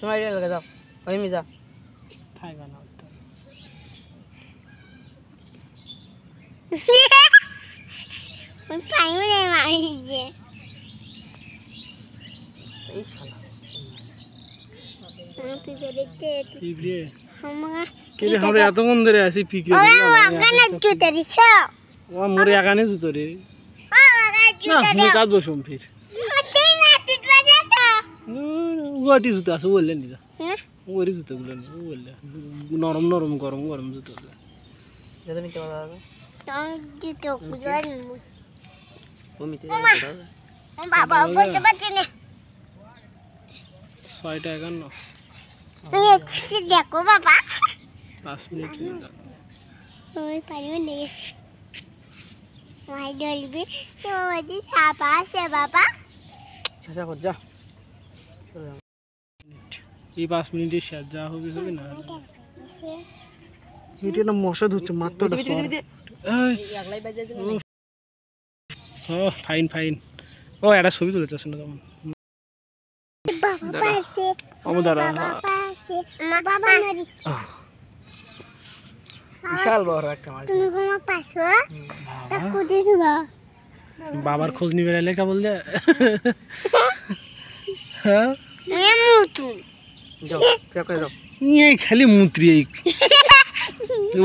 তোমার এরিয়া লাগে যাও ওই মি যা থাইবা না ওই পাইমে মারি যে এই শালা আমি পিকে দেখতে পিকরে আমরা কেলে আমরা এত মন ধরে আছি পিকরে ওরা আগানে জুতে দিছো ও মোরে আগানে জুতো রে আগা না মুই কাজ বসুম ফির আচ্ছা না টিটবা যেত ওটি জুতো আছে বললেন নিজা হ্যাঁ ওরি জুতো গুলো ও বললে নরম নরম গরম গরম জুতো যেটা মিতে বলা হবে তো জুতো কুজন ও মিতে বলা হবে বাবা বসে পাচ্ছে না 6 টাকা না এই দেখো বাবা 5 মিনিট ওই পাইমে নিয়েছে ওই দলবি তো ওই সাপা আছে বাবা শেষা কর যা এই 5 মিনিটে শেষ যা হবে হবে না এটা না মশা ধুচ্ছে মাত্রটা এই একলাই বাজে ও ফাইন ফাইন ও এটা ছবি তুলতেছ না তখন বাবা আছে আমদারা বাবা আছে মা বাবা নারি বিশাল বড় একটা মাছ তুমি কোমা পাসো তা কোটি দুগা বাবার খোঁজ নিবে লেখা বল দে হ্যাঁ মুতু যাও পেক করে যাও এই খালি মুত্রি এই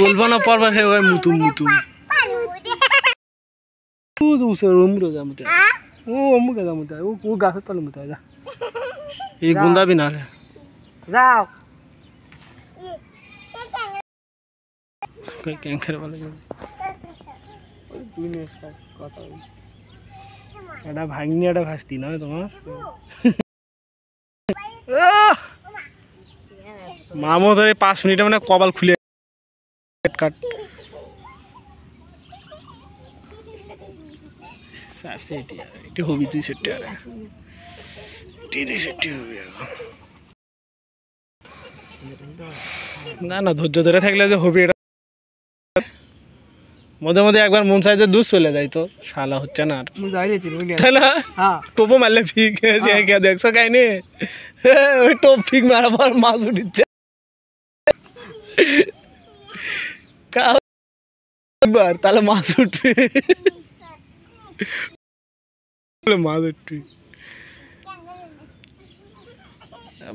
বলবো না পরবা খাই ওই মুতুম মুতুম ও উসে ওমরো জামতে ও ওমরো জামতে ও গাছের তলে মুতে যা এই গুন্ডা বিনা যাও কই ক্যাঙ্কার বলে ওই 2 মিনিট কথা এটা ভাঙনি এটা ভাস্তি না তোমার মামো ধরে 5 মিনিটে মানে কপাল খুলে কাট সাফ সেটি এটা হবি তুই সেটা তুই সেটি হবে না না ধৈর্য ধরে থাকলে যে হবে এটা মধ্যে মধ্যে একবার মন চাই যে দুধ চলে যায় তো শালা হচ্ছে না আর মুই যাই দিছি বুঝলি তাই না হ্যাঁ টোপো মারলে ফিক আছে কে দেখছো কাইনে ওই টোপ ফিক মারার পর মাছ উঠিচ্ছে বার তাহলে মাছ উঠবে মাছ উঠবে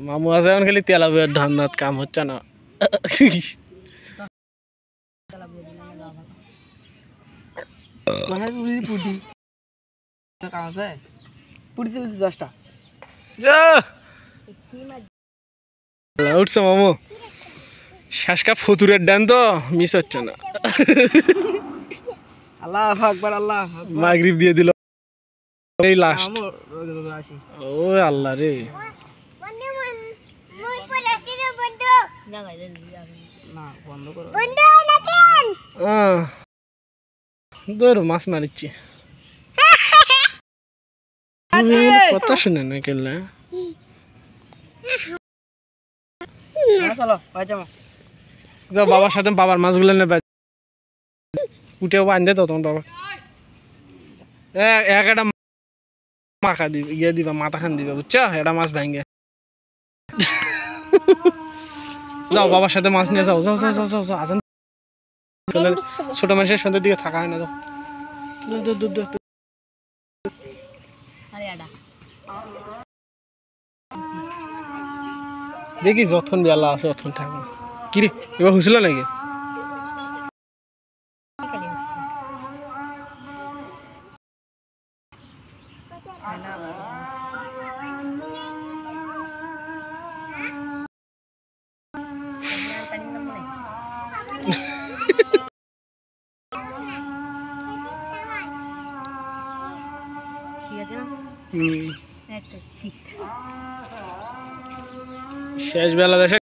মামু আছে এখন খালি তেলা বইয়ের ধান নাত কাম হচ্ছে না মানে উড়ি পুটি কাম আছে পুটি দিতে 10টা উঠছে মামু শেষকা ফতুরের ডান তো মিস হচ্ছে না আল্লাহু আকবার আল্লাহ মাগরিব দিয়ে দিল এই লাস্ট আমো আসি ও আল্লাহ রে বন্ধু মই পলাছি রে বন্ধু না গাইলে না বন্ধ করো বন্ধু নাকেন দৌড় মাছ মারিচ্ছি কথা শুনে না কেলে চলো ভাই যাও যাও বাবার সাথে বাবার মাছগুলো নেবে উঠেও বাঁধে তো তোমার বাবা একটা মাখা দিবে ইয়ে দিবা মাথা খান দিবে বুঝছো এটা মাছ ভাঙে যাও বাবার সাথে মাছ নিয়ে যাও যাও যাও যাও যাও যাও আসেন ছোট মানুষের সন্ধ্যের দিকে থাকা হয় না যাও দূর দূর দূর দেখি যখন বেলা আছে তখন থাকবো কিরে এবার হুসলো নাকি শেষ বেলা দেশে